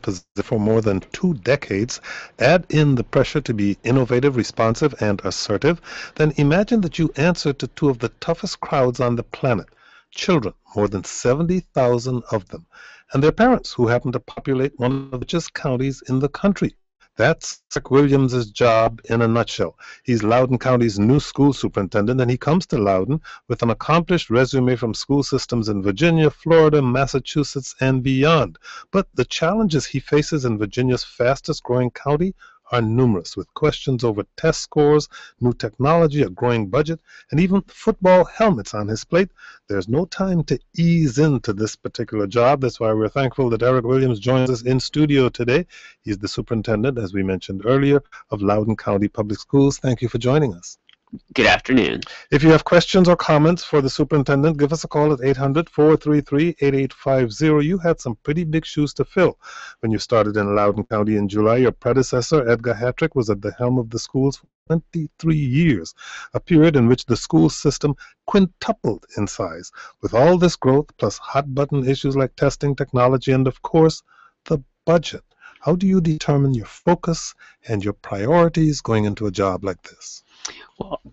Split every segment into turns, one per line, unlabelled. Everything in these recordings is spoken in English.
position for more than 2 decades, add in the pressure to be innovative, responsive, and assertive, then imagine that you answer to two of the toughest crowds on the planet. Children, more than 70,000 of them, and their parents, who happen to populate one of the richest counties in the country. That's Rick Williams' job in a nutshell. He's Loudoun County's new school superintendent, and he comes to Loudoun with an accomplished resume from school systems in Virginia, Florida, Massachusetts, and beyond. But the challenges he faces in Virginia's fastest growing county are numerous, with questions over test scores, new technology, a growing budget, and even football helmets on his plate. There's no time to ease into this particular job. That's why we're thankful that Eric Williams joins us in studio today. He's the superintendent, as we mentioned earlier, of Loudoun County Public Schools. Thank you for joining us.
Good afternoon.
If you have questions or comments for the superintendent, give us a call at 800-433-8850. You had some pretty big shoes to fill when you started in Loudoun County in July. Your predecessor, Edgar Hattrick, was at the helm of the schools for 23 years, a period in which the school system quintupled in size. With all this growth, plus hot-button issues like testing, technology, and, of course, the budget, how do you determine your focus and your priorities going into a job like this?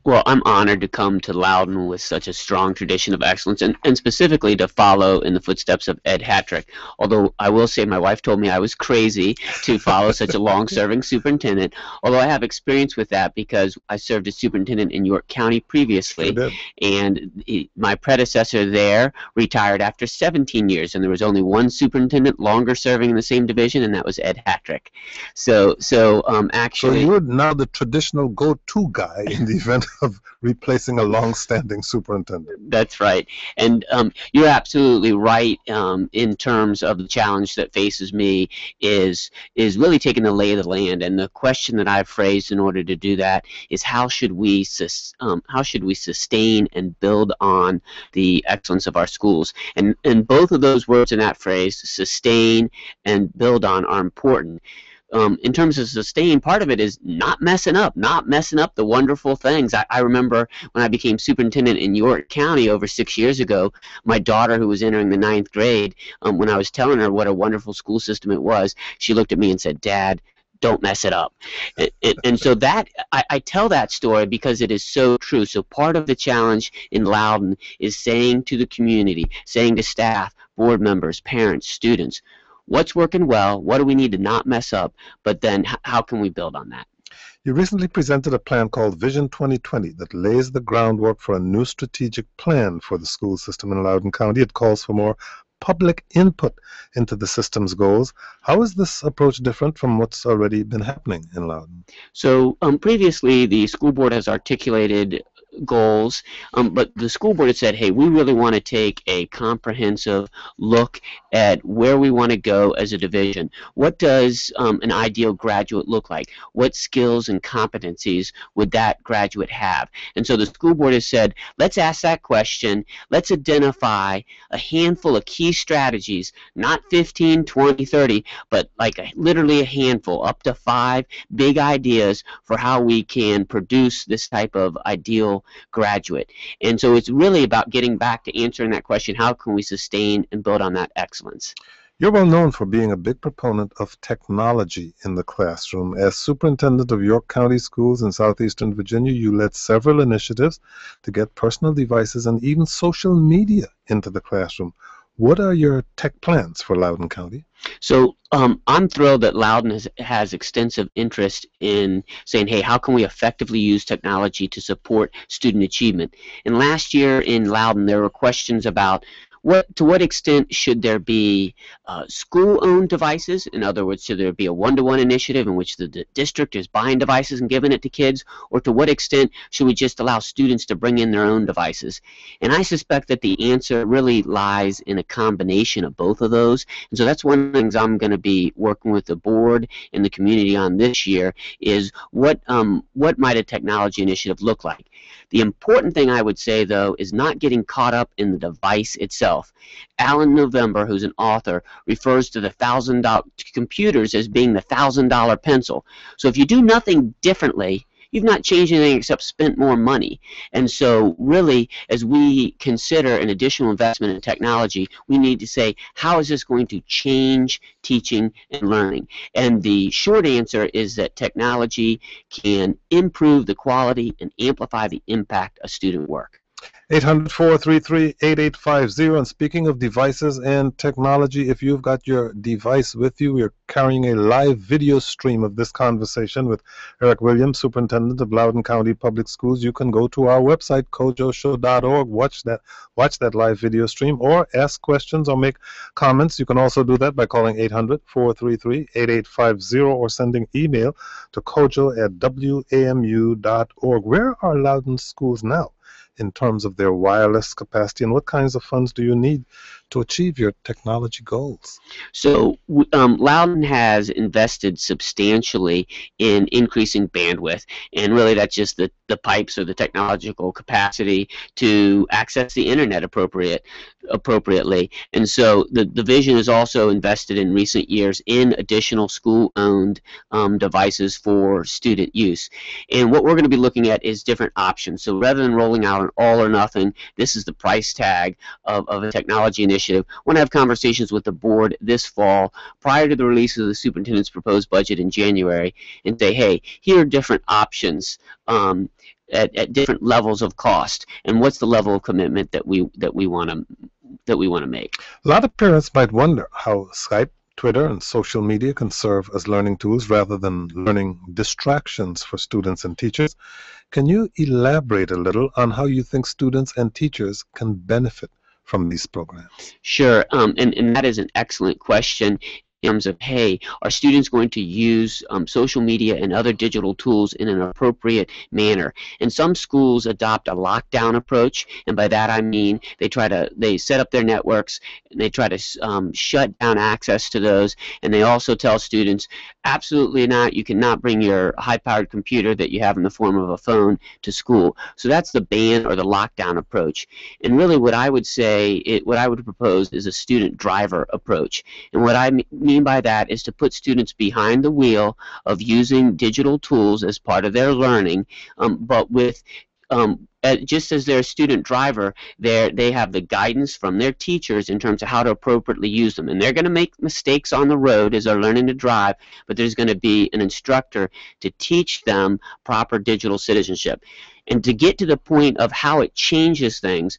Well, I'm honored to come to Loudoun with such a strong tradition of excellence, and specifically to follow in the footsteps of Ed Hattrick. Although I will say my wife told me I was crazy to follow such a long-serving superintendent, although I have experience with that because I served as superintendent in York County previously, and my predecessor there retired after 17 years, and there was only one superintendent longer serving in the same division, and that was Ed Hattrick. So actually...
So you're now the traditional go-to guy in the event of replacing a long-standing superintendent.
That's right. And you're absolutely right in terms of the challenge that faces me is really taking the lay of the land. And the question that I've phrased in order to do that is how should we sustain and build on the excellence of our schools? And both of those words in that phrase, sustain and build on, are important. In terms of sustain, part of it is not messing up the wonderful things. I remember when I became superintendent in York County over 6 years ago, my daughter, who was entering the 9th grade, when I was telling her what a wonderful school system it was, she looked at me and said, "Dad, don't mess it up." And so that I tell that story because it is so true. So part of the challenge in Loudoun is saying to the community, saying to staff, board members, parents, students, what's working well, what do we need to not mess up, but then how can we build on that?
You recently presented a plan called Vision 2020 that lays the groundwork for a new strategic plan for the school system in Loudoun County. It calls for more public input into the system's goals. How is this approach different from what's already been happening in Loudoun?
So previously the school board has articulated goals, but the school board has said, hey, we really want to take a comprehensive look at where we want to go as a division. What does an ideal graduate look like? What skills and competencies would that graduate have? And so the school board has said, let's ask that question. Let's identify a handful of key strategies, not 15, 20, 30, but like literally a handful, up to 5 big ideas for how we can produce this type of ideal graduate. And so it's really about getting back to answering that question, how can we sustain and build on that excellence?
You're well known for being a big proponent of technology in the classroom. As superintendent of York County Schools in southeastern Virginia, you led several initiatives to get personal devices and even social media into the classroom. What are your tech plans for Loudoun County?
So I'm thrilled that Loudoun has extensive interest in saying, hey, how can we effectively use technology to support student achievement? And last year in Loudoun, there were questions about to what extent should there be school-owned devices? In other words, should there be a one-to-one initiative in which the district is buying devices and giving it to kids? Or to what extent should we just allow students to bring in their own devices? And I suspect that the answer really lies in a combination of both of those. And so that's one of the things I'm going to be working with the board and the community on this year is what might a technology initiative look like? The important thing I would say, though, is not getting caught up in the device itself. Alan November, who's an author, refers to the $1,000 computers as being the $1,000 pencil. So if you do nothing differently, you've not changed anything except spent more money. And so really, as we consider an additional investment in technology, we need to say, how is this going to change teaching and learning? And the short answer is that technology can improve the quality and amplify the impact of student work.
800-433-8850. And speaking of devices and technology, if you've got your device with you, we're carrying a live video stream of this conversation with Eric Williams, Superintendent of Loudoun County Public Schools. You can go to our website, kojoshow.org, watch that live video stream, or ask questions or make comments. You can also do that by calling 800-433-8850 or sending email to kojo@wamu.org. Where are Loudoun schools now in terms of their wireless capacity, and what kinds of funds do you need to achieve your technology goals?
So Loudoun has invested substantially in increasing bandwidth, and really that's just the pipes or the technological capacity to access the internet appropriately. And so the division has also invested in recent years in additional school-owned devices for student use. And what we're going to be looking at is different options. So rather than rolling out an all or nothing, this is the price tag of a technology initiative. I want to have conversations with the board this fall prior to the release of the superintendent's proposed budget in January and say, hey, here are different options at different levels of cost, and what's the level of commitment that we want to make.
A lot of parents might wonder how Skype, Twitter, and social media can serve as learning tools rather than learning distractions for students and teachers. Can you elaborate a little on how you think students and teachers can benefit from these programs?
Sure, and that is an excellent question. In terms of, hey, are students going to use social media and other digital tools in an appropriate manner? And some schools adopt a lockdown approach, and by that I mean they set up their networks, and they try to shut down access to those, and they also tell students, absolutely not, you cannot bring your high-powered computer that you have in the form of a phone to school. So that's the ban or the lockdown approach. And really what I would say, what I would propose is a student driver approach. And what I mean by that is to put students behind the wheel of using digital tools as part of their learning, but with just as their student driver, they have the guidance from their teachers in terms of how to appropriately use them. And they're going to make mistakes on the road as they're learning to drive, but there's going to be an instructor to teach them proper digital citizenship. And to get to the point of how it changes things,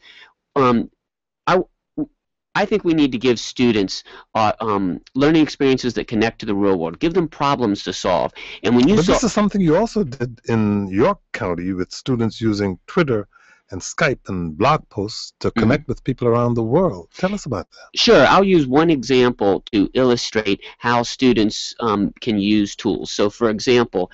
I think we need to give students learning experiences that connect to the real world. Give them problems to solve. And when
But this is something you also did in York County with students using Twitter and Skype and blog posts to connect with people around the world. Tell us about that.
Sure. I'll use one example to illustrate how students can use tools. So, for example,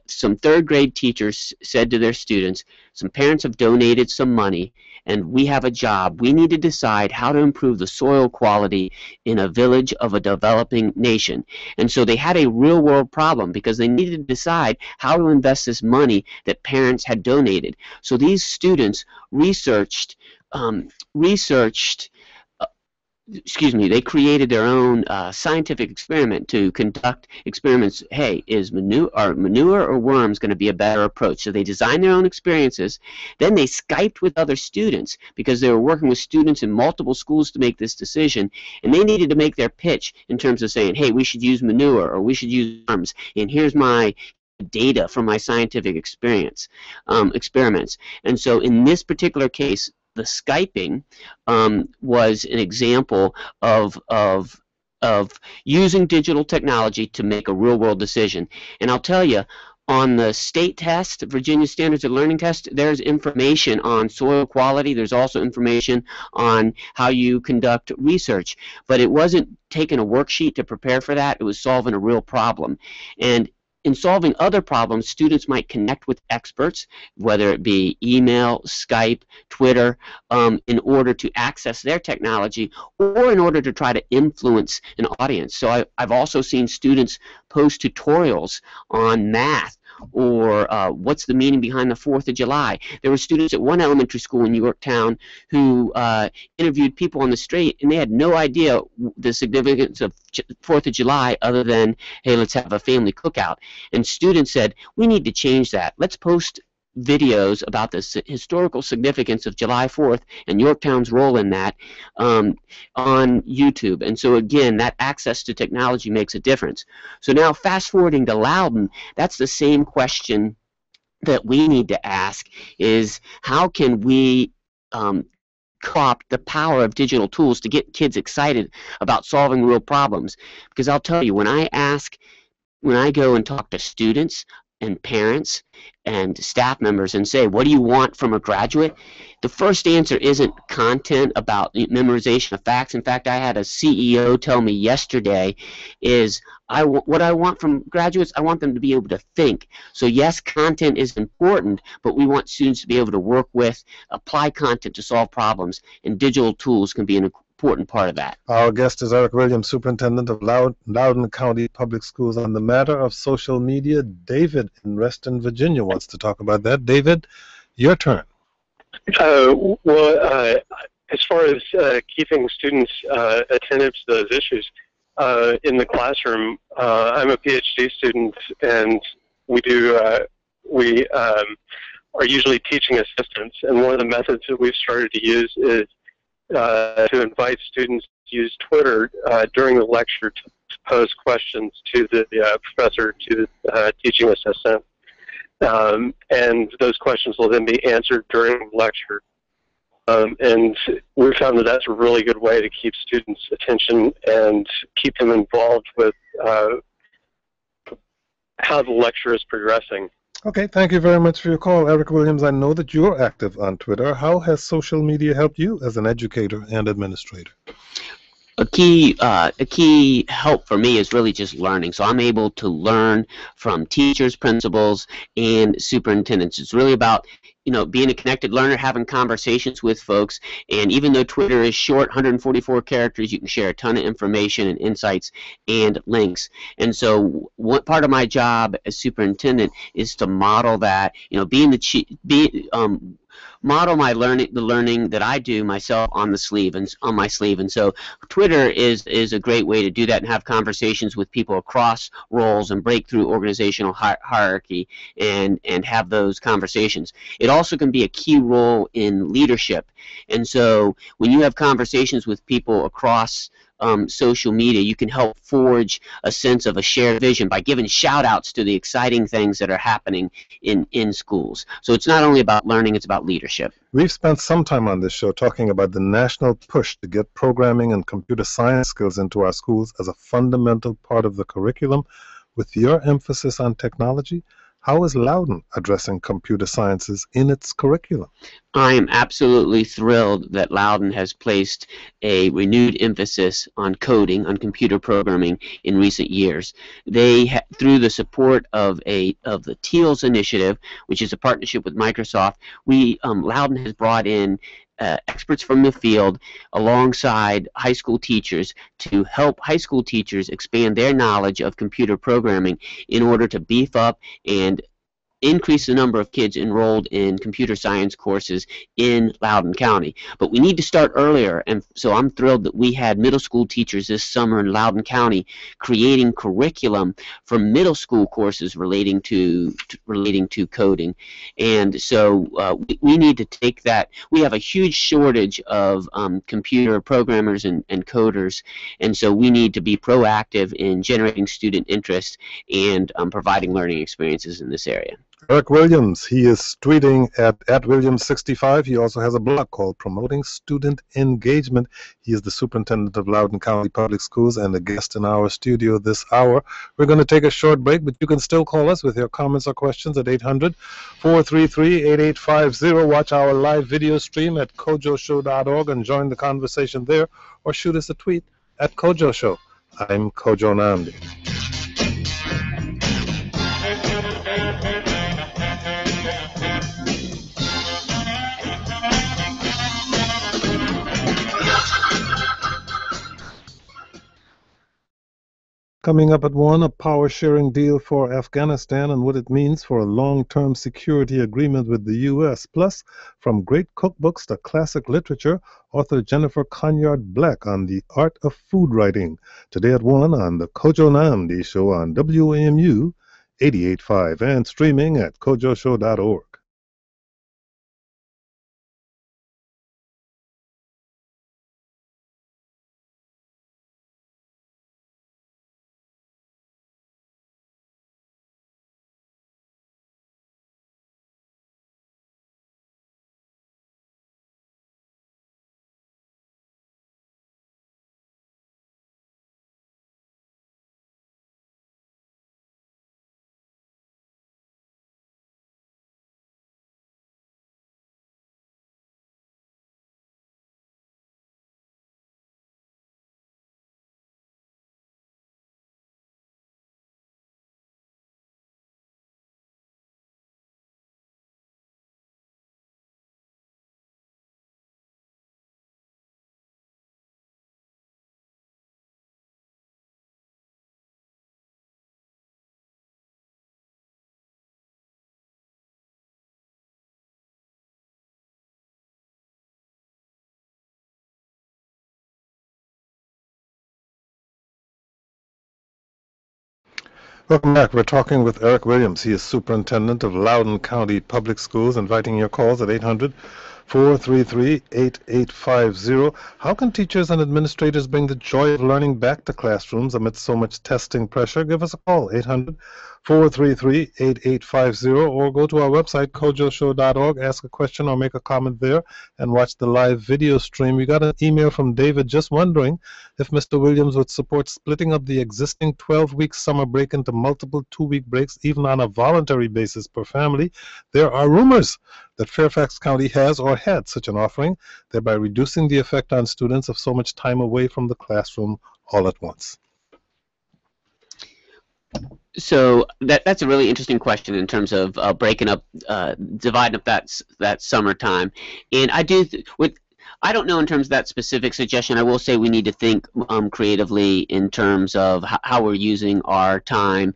some third-grade teachers said to their students, some parents have donated some money, and we have a job. We need to decide how to improve the soil quality in a village of a developing nation. And so they had a real-world problem because they needed to decide how to invest this money that parents had donated. So these students researched they created their own scientific experiment to conduct experiments. Hey, is manure or worms going to be a better approach? So they designed their own experiences. Then they Skyped with other students because they were working with students in multiple schools to make this decision, and they needed to make their pitch in terms of saying, hey, we should use manure or we should use worms, and here's my data from my scientific experiments. And so in this particular case, the Skyping was an example of using digital technology to make a real-world decision. And I'll tell you, on the state test, Virginia Standards of Learning test, there's information on soil quality. There's also information on how you conduct research. But it wasn't taking a worksheet to prepare for that. It was solving a real problem. And in solving other problems, students might connect with experts, whether it be email, Skype, Twitter, in order to access their technology or in order to try to influence an audience. So I've also seen students post tutorials on math or what's the meaning behind the 4th of July. There were students at one elementary school in Yorktown who interviewed people on the street, and they had no idea the significance of 4th of July other than, hey, let's have a family cookout. And students said, we need to change that. Let's post videos about the historical significance of July 4th and Yorktown's role in that on YouTube. And so again, that access to technology makes a difference. So now fast forwarding to Loudoun, that's the same question that we need to ask, is how can we co-opt the power of digital tools to get kids excited about solving real problems? Because I'll tell you, when I go and talk to students and parents and staff members and say, what do you want from a graduate? The first answer isn't content about memorization of facts. In fact, I had a CEO tell me yesterday is what I want from graduates, I want them to be able to think. So yes, content is important, but we want students to be able to work with, apply content to solve problems, and digital tools can be an important part of that.
Our guest is Eric Williams, Superintendent of Loudoun County Public Schools. On the matter of social media, David in Reston, Virginia wants to talk about that. David, your turn.
As far as keeping students attentive to those issues in the classroom, I'm a PhD student, and we are usually teaching assistants. And one of the methods that we've started to use is to invite students to use Twitter during the lecture to pose questions to the professor, to the teaching assistant. And those questions will then be answered during the lecture. And we found that that's a really good way to keep students' attention and keep them involved with how the lecture is progressing.
Okay, thank you very much for your call, Eric Williams. I know that you're active on Twitter. How has social media helped you as an educator and administrator?
A key help for me is really just learning. So I'm able to learn from teachers, principals, and superintendents. It's really about being a connected learner, having conversations with folks. And even though Twitter is short, 144 characters, you can share a ton of information and insights and links. And so what part of my job as superintendent is to model that, model the learning that I do myself on my sleeve. And so Twitter is a great way to do that and have conversations with people across roles and break through organizational hierarchy and have those conversations. It also can be a key role in leadership. And so when you have conversations with people across social media, you can help forge a sense of a shared vision by giving shout outs to the exciting things that are happening in schools. So it's not only about learning, it's about leadership.
We've spent some time on this show talking about the national push to get programming and computer science skills into our schools as a fundamental part of the curriculum. With your emphasis on technology, how is Loudoun addressing computer sciences in its curriculum?
I am absolutely thrilled that Loudoun has placed a renewed emphasis on coding, on computer programming in recent years. They, through the support of the TEALS initiative, which is a partnership with Microsoft, Loudoun has brought in experts from the field alongside high school teachers to help high school teachers expand their knowledge of computer programming in order to beef up and increase the number of kids enrolled in computer science courses in Loudoun County. But we need to start earlier, and so I'm thrilled that we had middle school teachers this summer in Loudoun County creating curriculum for middle school courses relating to coding. And so we need to take that. We have a huge shortage of computer programmers and coders, and so we need to be proactive in generating student interest and providing learning experiences in this area.
Eric Williams, he is tweeting at @Williams65. He also has a blog called Promoting Student Engagement. He is the superintendent of Loudoun County Public Schools and a guest in our studio this hour. We're going to take a short break, but you can still call us with your comments or questions at 800-433-8850. Watch our live video stream at kojoshow.org and join the conversation there, or shoot us a tweet at Kojo Show. I'm Kojo Nandi. Coming up at 1, a power-sharing deal for Afghanistan and what it means for a long-term security agreement with the U.S. Plus, from great cookbooks to classic literature, author Jennifer Conyard Black on the art of food writing. Today at 1 on the Kojo Namdi Show on WAMU 88.5 and streaming at kojoshow.org. Welcome back. We're talking with Eric Williams. He is Superintendent of Loudoun County Public Schools, inviting your calls at 800-433-8850. How can teachers and administrators bring the joy of learning back to classrooms amidst so much testing pressure? Give us a call, 800-433-8850, or go to our website, kojoshow.org, ask a question or make a comment there, and watch the live video stream. We got an email from David just wondering if Mr. Williams would support splitting up the existing 12-week summer break into multiple 2-week breaks, even on a voluntary basis per family. There are rumors that Fairfax County has or had such an offering, thereby reducing the effect on students of so much time away from the classroom all at once.
So that's a really interesting question in terms of breaking up, dividing up that summertime, and I don't know in terms of that specific suggestion. I will say we need to think creatively in terms of how we're using our time.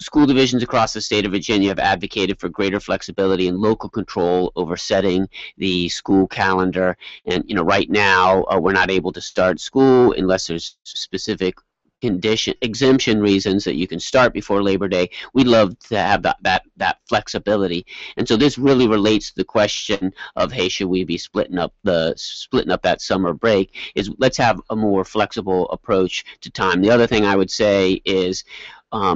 School divisions across the state of Virginia have advocated for greater flexibility and local control over setting the school calendar. And right now we're not able to start school unless there's specific exemption reasons that you can start before Labor Day. We'd love to have that flexibility, and so this really relates to the question of, hey, should we be splitting up that summer break? Let's have a more flexible approach to time. The other thing I would say is,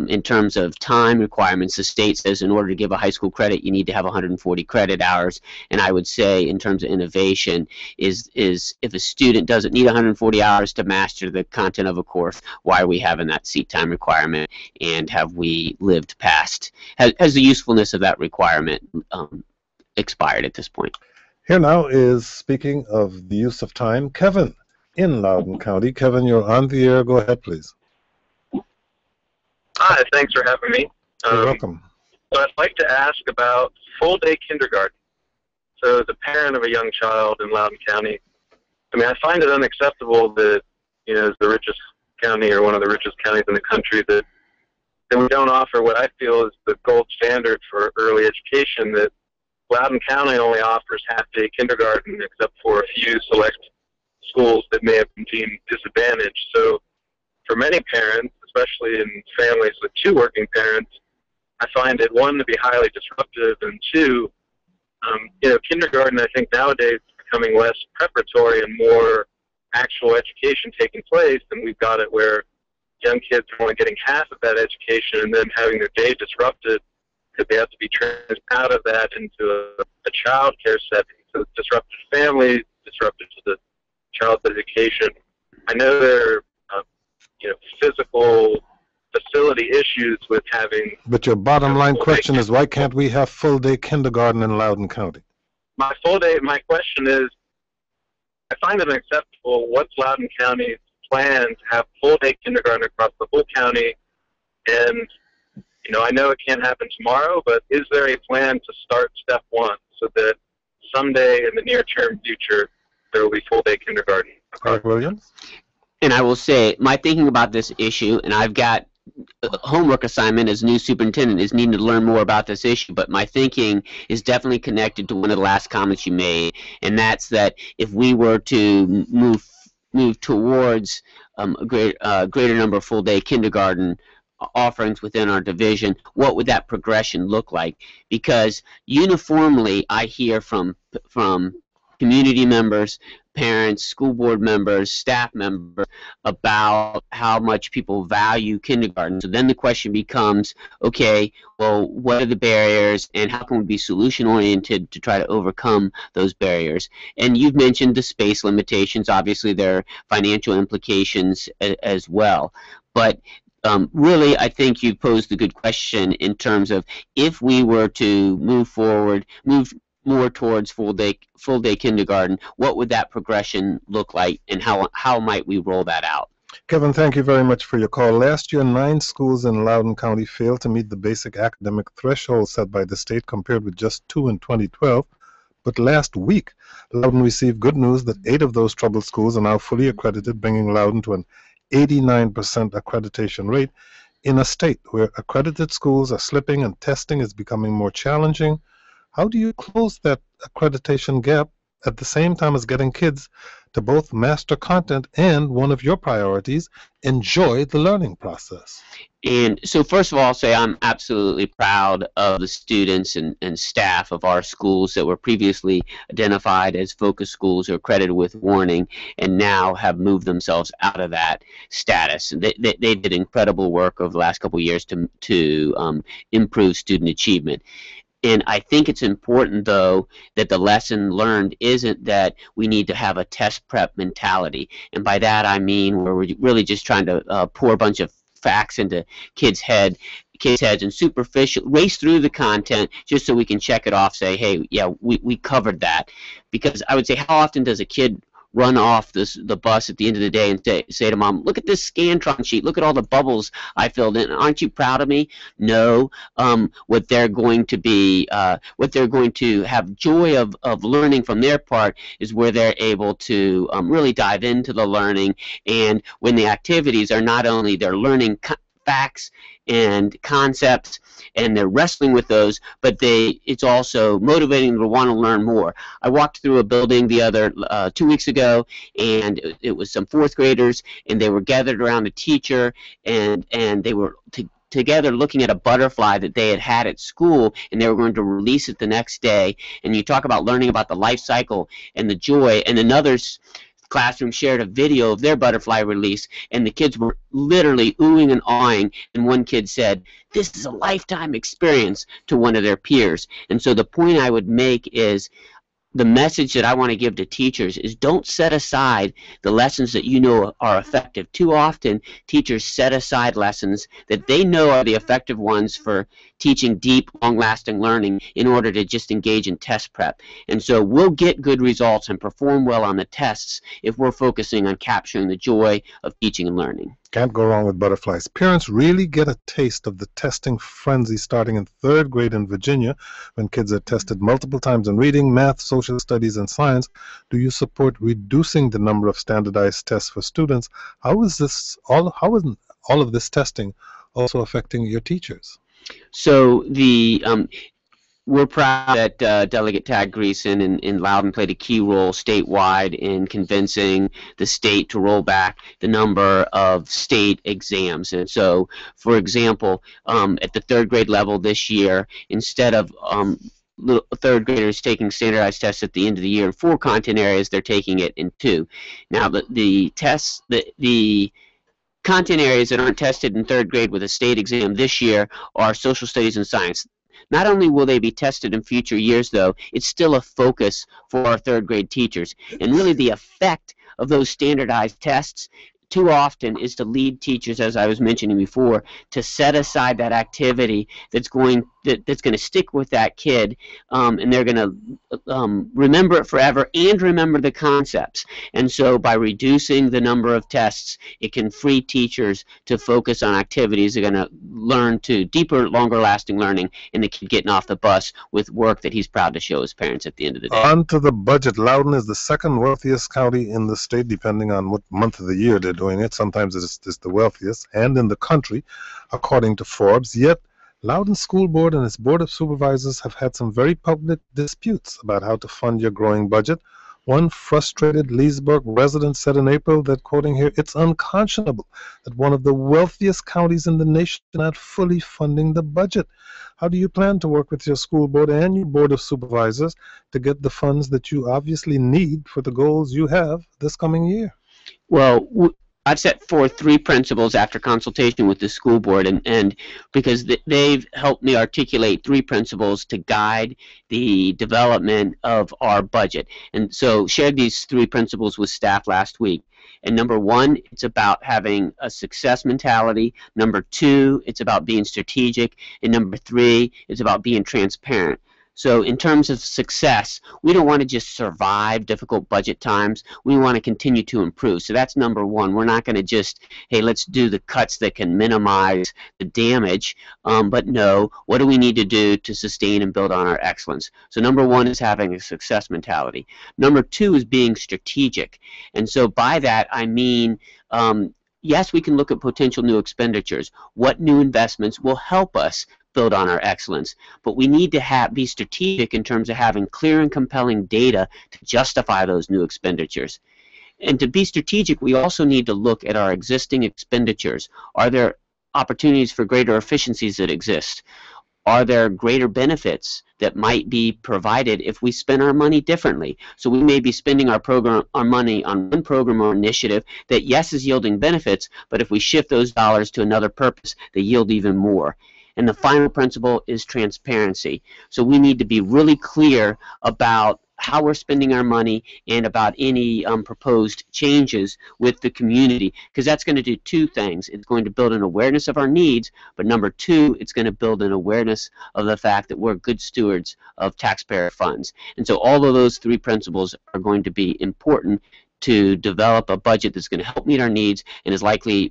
in terms of time requirements, the state says in order to give a high school credit, you need to have 140 credit hours. And I would say, in terms of innovation, is if a student doesn't need 140 hours to master the content of a course, why are we having that seat time requirement? And have we lived past? Has the usefulness of that requirement expired at this point?
Here now is, speaking of the use of time, Kevin in Loudoun County. Kevin, you're on the air. Go ahead, please.
Hi, thanks for having me.
You're welcome.
So I'd like to ask about full-day kindergarten. So as a parent of a young child in Loudoun County, I find it unacceptable that, as the richest county or one of the richest counties in the country, that we don't offer what I feel is the gold standard for early education, that Loudoun County only offers half-day kindergarten except for a few select schools that may have been deemed disadvantaged. So for many parents, especially in families with two working parents, I find it, one, to be highly disruptive, and two, kindergarten, I think nowadays is becoming less preparatory and more actual education taking place, and we've got it where young kids are only getting half of that education and then having their day disrupted because they have to be transferred out of that into a child care setting. So it's disrupted families, disrupted to the child's education. I know there are physical facility issues with having.
But your bottom line question is, why can't we have full-day kindergarten in Loudoun County?
My question is, I find it unacceptable. What's Loudoun County's plan to have full-day kindergarten across the whole county? And, I know it can't happen tomorrow, but is there a plan to start step one so that someday in the near-term future there will be full-day kindergarten?
Eric Williams?
And I will say, my thinking about this issue, and I've got a homework assignment as new superintendent, is needing to learn more about this issue, but my thinking is definitely connected to one of the last comments you made, and that's that if we were to move towards a greater number of full-day kindergarten offerings within our division, what would that progression look like? Because uniformly, I hear from community members, parents, school board members, staff members about how much people value kindergarten. So then the question becomes, okay, well, what are the barriers and how can we be solution oriented to try to overcome those barriers? And you've mentioned the space limitations. Obviously, there are financial implications as well. But really, I think you posed a good question in terms of if we were to move more towards full day kindergarten, what would that progression look like, and how might we roll that out?
Kevin, thank you very much for your call. Last year, 9 schools in Loudoun County failed to meet the basic academic threshold set by the state, compared with just 2 in 2012. But last week, Loudoun received good news that 8 of those troubled schools are now fully accredited, bringing Loudoun to an 89% accreditation rate in a state where accredited schools are slipping and testing is becoming more challenging. How do you close that accreditation gap at the same time as getting kids to both master content and, one of your priorities, enjoy the learning process?
And so first of all, I'll say I'm absolutely proud of the students and staff of our schools that were previously identified as focus schools or accredited with warning and now have moved themselves out of that status. They did incredible work over the last couple of years to improve student achievement. And I think it's important, though, that the lesson learned isn't that we need to have a test prep mentality. And by that I mean where we're really just trying to pour a bunch of facts into kids' heads and superficial race through the content just so we can check it off, say, hey, yeah, we covered that. Because I would say, how often does a kid run off the bus at the end of the day and say to mom, look at this Scantron sheet, look at all the bubbles I filled in, aren't you proud of me? No. What they're going to have joy of learning from their part is where they're able to really dive into the learning, and when the activities are not only they're learning facts and concepts and they're wrestling with those, but it's also motivating them to want to learn more. I walked through a building the other 2 weeks ago, and it was some 4th graders, and they were gathered around a teacher, and they were together looking at a butterfly that they had at school, and they were going to release it the next day. And you talk about learning about the life cycle and the joy, and another classroom shared a video of their butterfly release, and the kids were literally oohing and awing, and one kid said, this is a lifetime experience, to one of their peers. And so the point I would make is, the message that I want to give to teachers is, don't set aside the lessons that you know are effective. Too often, teachers set aside lessons that they know are the effective ones for teaching deep, long-lasting learning in order to just engage in test prep. And so we'll get good results and perform well on the tests if we're focusing on capturing the joy of teaching and learning.
Can't go wrong with butterflies. Parents really get a taste of the testing frenzy starting in 3rd grade in Virginia, when kids are tested multiple times in reading, math, social studies, and science. Do you support reducing the number of standardized tests for students? How is all of this testing also affecting your teachers?
So we're proud that Delegate Tad Greason in Loudoun played a key role statewide in convincing the state to roll back the number of state exams. And so, for example, at the 3rd grade level this year, instead of 3rd graders taking standardized tests at the end of the year in 4 content areas, they're taking it in 2. Now, the content areas that aren't tested in 3rd grade with a state exam this year are social studies and science. Not only will they be tested in future years, though, it's still a focus for our 3rd grade teachers. And really the effect of those standardized tests too often is to lead teachers, as I was mentioning before, to set aside that activity that's going that's going to stick with that kid, and they're going to remember it forever and remember the concepts. And so by reducing the number of tests, it can free teachers to focus on activities that are going to learn to deeper, longer lasting learning, and the kid getting off the bus with work that he's proud to show his parents at the end of the day.
On to the budget. Loudoun is the second wealthiest county in the state, depending on what month of the year they're doing it. Sometimes it's the wealthiest, and in the country, according to Forbes. Yet Loudoun School Board and its Board of Supervisors have had some very public disputes about how to fund your growing budget. One frustrated Leesburg resident said in April that, quoting here, "It's unconscionable that one of the wealthiest counties in the nation is not fully funding the budget." How do you plan to work with your school board and your Board of Supervisors to get the funds that you obviously need for the goals you have this coming year?
Well, I've set forth 3 principles after consultation with the school board, and because they've helped me articulate 3 principles to guide the development of our budget. And so shared these 3 principles with staff last week. And number 1, it's about having a success mentality. Number 2, it's about being strategic. And number 3, it's about being transparent. So in terms of success, we don't want to just survive difficult budget times. We want to continue to improve. So that's number 1. We're not going to just, hey, let's do the cuts that can minimize the damage. But no, what do we need to do to sustain and build on our excellence? So number 1 is having a success mentality. Number 2 is being strategic. And so by that, I mean, yes, we can look at potential new expenditures. What new investments will help us build on our excellence? But we need to be strategic in terms of having clear and compelling data to justify those new expenditures. And to be strategic, we also need to look at our existing expenditures. Are there opportunities for greater efficiencies that exist? Are there greater benefits that might be provided if we spend our money differently? So we may be spending our money on one program or initiative that, yes, is yielding benefits, but if we shift those dollars to another purpose, they yield even more. And the final principle is transparency. So we need to be really clear about how we're spending our money and about any proposed changes with the community, because that's going to do 2 things. It's going to build an awareness of our needs, but number 2, it's going to build an awareness of the fact that we're good stewards of taxpayer funds. And so all of those 3 principles are going to be important to develop a budget that's going to help meet our needs and is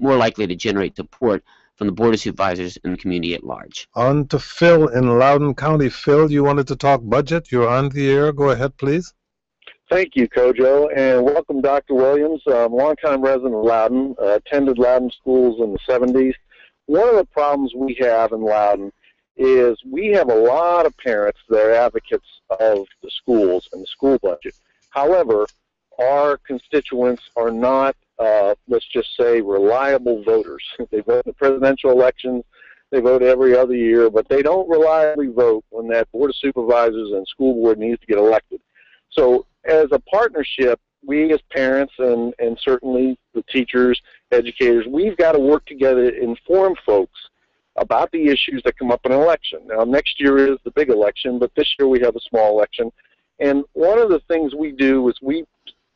more likely to generate support from the Board of Supervisors and the community at large.
On to Phil in Loudoun County. Phil, you wanted to talk budget. You're on the air. Go ahead, please.
Thank you, Kojo, and welcome, Dr. Williams. I'm a longtime resident of Loudoun, attended Loudoun schools in the 70s. One of the problems we have in Loudoun is we have a lot of parents that are advocates of the schools and the school budget. However, our constituents are not let's just say, reliable voters. They vote in the presidential elections, they vote every other year, but they don't reliably vote when that Board of Supervisors and school board needs to get elected. So as a partnership, we as parents and certainly the teachers, educators, we've got to work together to inform folks about the issues that come up in an election. Now, next year is the big election, but this year we have a small election. And one of the things we do is we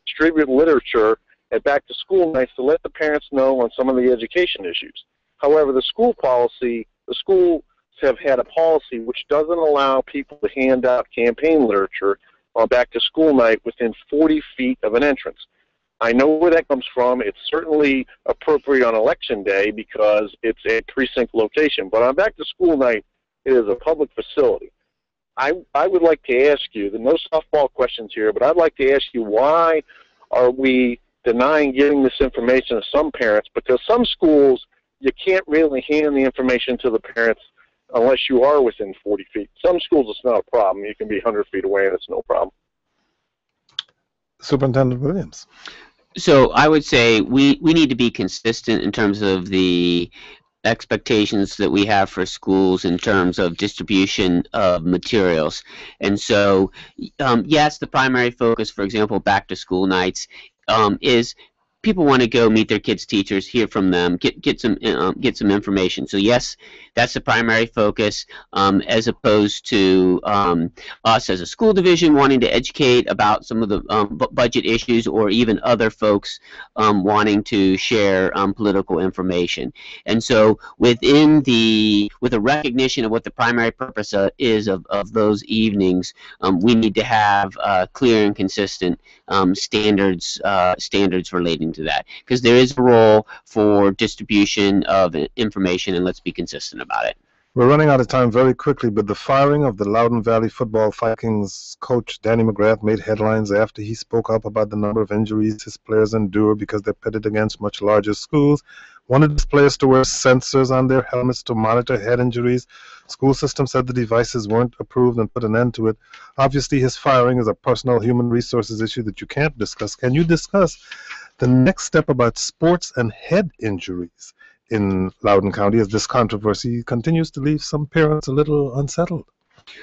distribute literature at back-to-school nights to let the parents know on some of the education issues. However, the schools have had a policy which doesn't allow people to hand out campaign literature on back-to-school night within 40 feet of an entrance. I know where that comes from. It's certainly appropriate on election day because it's a precinct location. But on back-to-school night, it is a public facility. I would like to ask you, there are no softball questions here, but I'd like to ask you, why are we denying giving this information to some parents? Because some schools, you can't really hand the information to the parents unless you are within 40 feet. Some schools, it's not a problem. You can be 100 feet away and it's no problem.
Superintendent Williams.
So I would say we need to be consistent in terms of the expectations that we have for schools in terms of distribution of materials. And so, yes, the primary focus, for example, back to school nights, is people want to go meet their kids' teachers, hear from them, get some information. So yes, that's the primary focus, as opposed to us as a school division wanting to educate about some of the budget issues, or even other folks wanting to share political information. And so with a recognition of what the primary purpose is of those evenings, we need to have clear and consistent standards relating to that, because there is a role for distribution of information, and let's be consistent about it.
We're running out of time very quickly, but the firing of the Loudoun Valley football Vikings coach Danny McGrath made headlines after he spoke up about the number of injuries his players endure because they're pitted against much larger schools. Wanted his players to wear sensors on their helmets to monitor head injuries. School system said the devices weren't approved and put an end to it. Obviously, his firing is a personal human resources issue that you can't discuss. Can you discuss the next step about sports and head injuries in Loudoun County, as this controversy continues to leave some parents a little unsettled?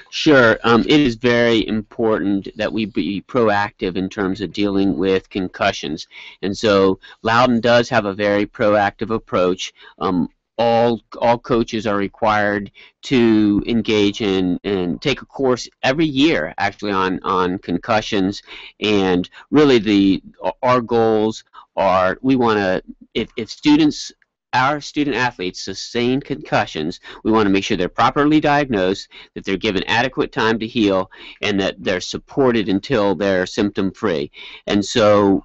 Sure. It is very important that we be proactive in terms of dealing with concussions. And so Loudoun does have a very proactive approach. All coaches are required to engage in and take a course every year, actually, on concussions. And really our goals are, we want to, if our student athletes sustain concussions, we want to make sure they're properly diagnosed, that they're given adequate time to heal, and that they're supported until they're symptom-free. And so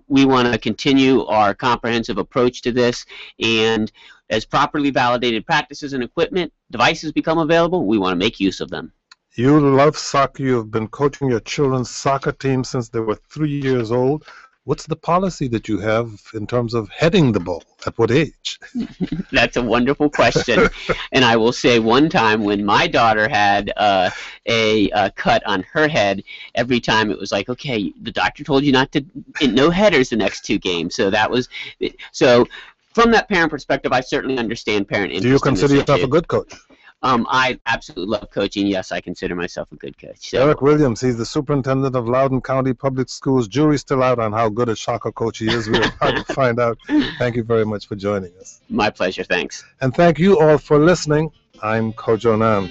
we want to continue our comprehensive approach to this, and as properly validated practices and equipment, devices become available, we want to make use of them.
You love soccer. You've been coaching your children's soccer team since they were 3 years old. What's the policy that you have in terms of heading the ball? At what age?
That's a wonderful question. And I will say, one time when my daughter had a cut on her head, every time it was like, okay, the doctor told you no headers the next 2 games. So from that parent perspective, I certainly understand parent interest.
Do you consider yourself a good coach?
I absolutely love coaching. Yes, I consider myself a good coach. So.
Eric Williams, he's the superintendent of Loudoun County Public Schools. Jury's still out on how good a soccer coach he is. We'll probably find out. Thank you very much for joining us.
My pleasure. Thanks.
And thank you all for listening. I'm Kojo Nam.